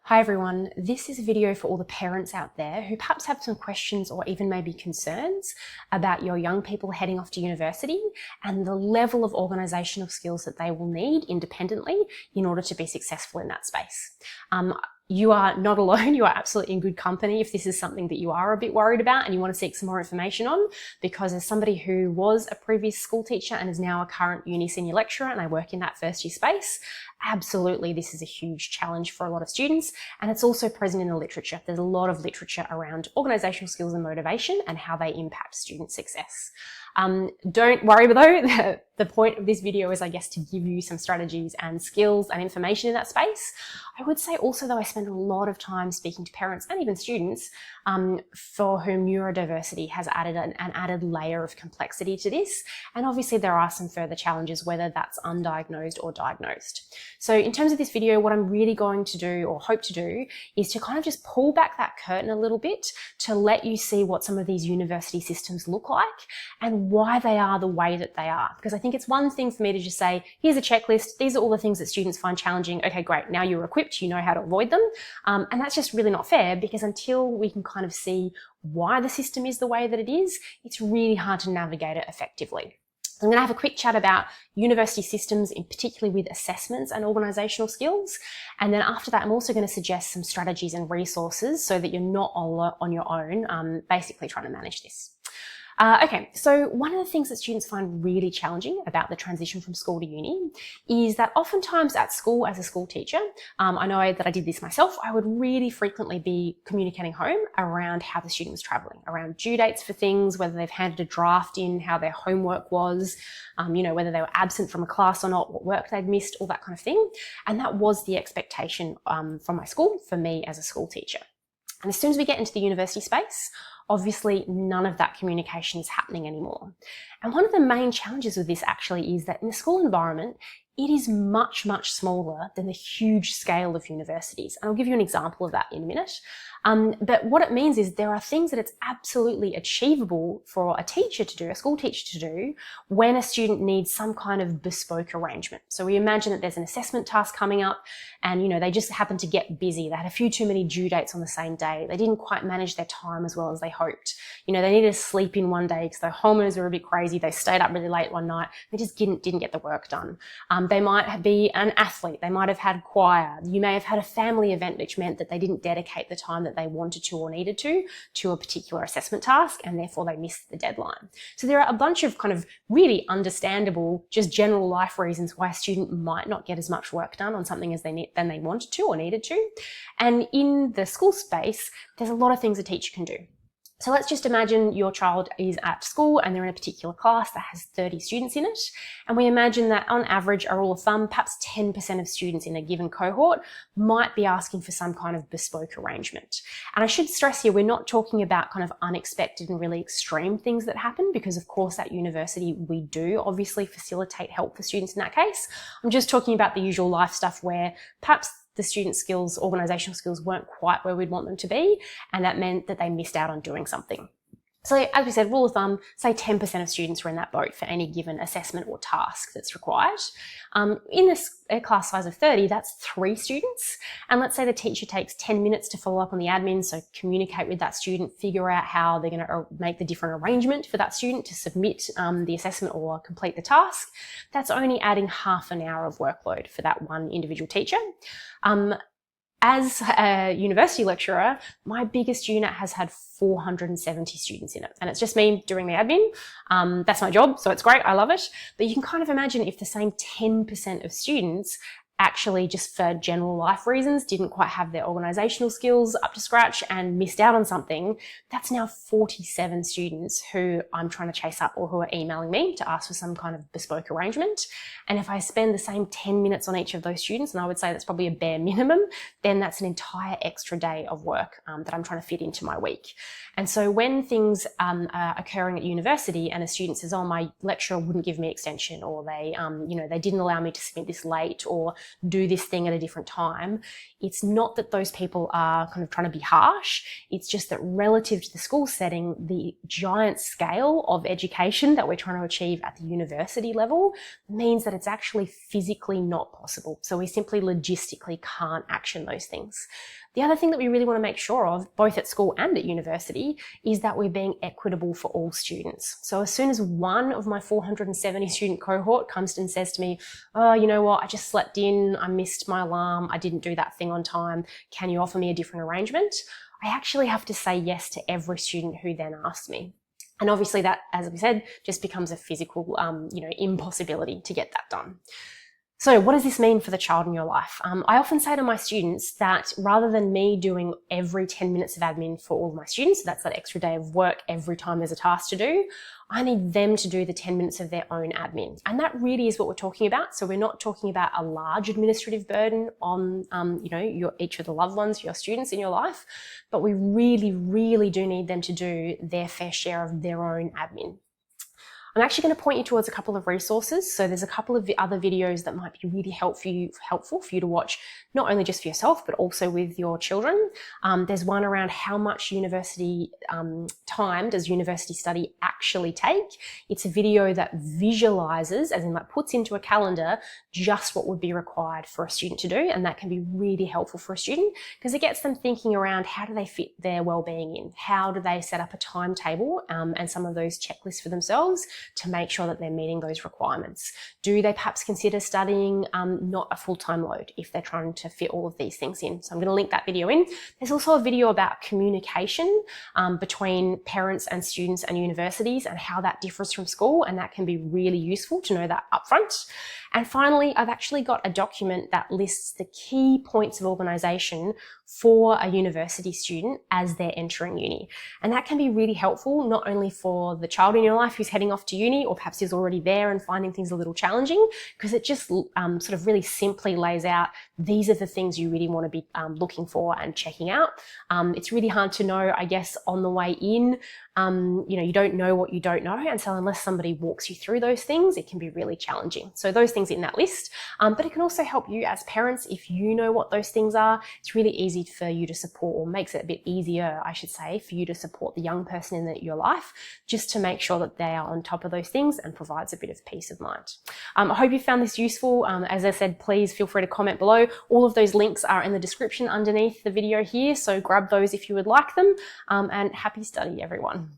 Hi everyone, this is a video for all the parents out there who perhaps have some questions or even maybe concerns about your young people heading off to university and the level of organisational skills that they will need independently in order to be successful in that space. You are not alone, you are absolutely in good company if this is something that you are a bit worried about and you want to seek some more information on, because as somebody who was a previous school teacher and is now a current uni senior lecturer and I work in that first year space, absolutely this is a huge challenge for a lot of students, and it's also present in the literature. There's a lot of literature around organisational skills and motivation and how they impact student success. Don't worry though, the point of this video is, I guess, to give you some strategies and skills and information in that space. I would say also though I spend a lot of time speaking to parents and even students for whom neurodiversity has added an added layer of complexity to this. And obviously there are some further challenges, whether that's undiagnosed or diagnosed. So in terms of this video, what I'm really going to do or hope to do is to kind of just pull back that curtain a little bit to let you see what some of these university systems look like and why they are the way that they are. Because I think it's one thing for me to just say, here's a checklist, these are all the things that students find challenging. Okay, great, now you're equipped, you know how to avoid them. And that's just really not fair, because until we can kind of see why the system is the way that it is, it's really hard to navigate it effectively. I'm going to have a quick chat about university systems, in particularly with assessments and organisational skills. And then after that, I'm also going to suggest some strategies and resources so that you're not all on your own, basically trying to manage this. Okay, so one of the things that students find really challenging about the transition from school to uni is that oftentimes at school, as a school teacher, I know that I did this myself, I would really frequently be communicating home around how the student was travelling, around due dates for things, whether they've handed a draft in, how their homework was, whether they were absent from a class or not, what work they'd missed, all that kind of thing. And that was the expectation from my school for me as a school teacher. And as soon as we get into the university space, obviously none of that communication is happening anymore. And one of the main challenges with this actually is that in the school environment, it is much, much smaller than the huge scale of universities. And I'll give you an example of that in a minute. But what it means is there are things that it's absolutely achievable for a teacher to do, a school teacher to do, when a student needs some kind of bespoke arrangement. So we imagine that there's an assessment task coming up and, they just happen to get busy. They had a few too many due dates on the same day. They didn't quite manage their time as well as they hoped. They needed to sleep in one day because their hormones were a bit crazy. They stayed up really late one night. They just didn't get the work done. They might be an athlete. They might have had choir. You may have had a family event, which meant that they didn't dedicate the time that they wanted to or needed to a particular assessment task, and therefore they missed the deadline. So there are a bunch of kind of really understandable, just general life reasons why a student might not get as much work done on something than they wanted to or needed to. And in the school space, there's a lot of things a teacher can do. So let's just imagine your child is at school and they're in a particular class that has 30 students in it. And we imagine that on average, a rule of thumb, perhaps 10% of students in a given cohort might be asking for some kind of bespoke arrangement. And I should stress here, we're not talking about kind of unexpected and really extreme things that happen, because of course at university, we do obviously facilitate help for students in that case. I'm just talking about the usual life stuff where perhaps the student skills, organisational skills weren't quite where we'd want them to be, and that meant that they missed out on doing something. So as we said, rule of thumb, say 10% of students are in that boat for any given assessment or task that's required. In a class size of 30, that's 3 students. And let's say the teacher takes 10 minutes to follow up on the admin, so communicate with that student, figure out how they're going to make the different arrangement for that student to submit the assessment or complete the task. That's only adding half an hour of workload for that one individual teacher. As a university lecturer, my biggest unit has had 470 students in it, and it's just me doing the admin. That's my job, so it's great, I love it. But you can kind of imagine if the same 10% of students actually, just for general life reasons, didn't quite have their organisational skills up to scratch and missed out on something, that's now 47 students who I'm trying to chase up or who are emailing me to ask for some kind of bespoke arrangement. And if I spend the same 10 minutes on each of those students, and I would say that's probably a bare minimum, then that's an entire extra day of work that I'm trying to fit into my week. And so when things are occurring at university and a student says, oh, my lecturer wouldn't give me extension, or they didn't allow me to submit this late, or do this thing at a different time. It's not that those people are kind of trying to be harsh. It's just that relative to the school setting, the giant scale of education that we're trying to achieve at the university level means that it's actually physically not possible. So we simply logistically can't action those things. The other thing that we really want to make sure of, both at school and at university, is that we're being equitable for all students. So as soon as one of my 470 student cohort comes and says to me, oh, you know what, I just slept in, I missed my alarm, I didn't do that thing on time, can you offer me a different arrangement? I actually have to say yes to every student who then asks me. And obviously that, as we said, just becomes a physical, impossibility to get that done. So what does this mean for the child in your life? I often say to my students that rather than me doing every 10 minutes of admin for all of my students, so that's that extra day of work every time there's a task to do, I need them to do the 10 minutes of their own admin. And that really is what we're talking about. So we're not talking about a large administrative burden on, each of the loved ones, your students in your life, but we really, really do need them to do their fair share of their own admin. I'm actually going to point you towards a couple of resources. So there's a couple of other videos that might be really helpful for you to watch, not only just for yourself, but also with your children. There's one around how much university time does university study actually take. It's a video that visualizes, as in like puts into a calendar, just what would be required for a student to do. And that can be really helpful for a student because it gets them thinking around how do they fit their well-being in? How do they set up a timetable and some of those checklists for themselves to make sure that they're meeting those requirements? Do they perhaps consider studying not a full-time load if they're trying to fit all of these things in? So I'm going to link that video in. There's also a video about communication between parents and students and universities and how that differs from school, and that can be really useful to know that upfront. And finally, I've actually got a document that lists the key points of organisation for a university student as they're entering uni. And that can be really helpful, not only for the child in your life who's heading off to uni or perhaps is already there and finding things a little challenging, because it just sort of really simply lays out these are the things you really want to be looking for and checking out. It's really hard to know, I guess, on the way in. You don't know what you don't know, and so unless somebody walks you through those things, it can be really challenging. So those things in that list, but it can also help you as parents if you know what those things are. It's really easy for you to support, or makes it a bit easier, I should say, for you to support the young person in your life, just to make sure that they are on top of those things and provides a bit of peace of mind. I hope you found this useful. As I said, please feel free to comment below. All of those links are in the description underneath the video here, so grab those if you would like them, and happy study, everyone.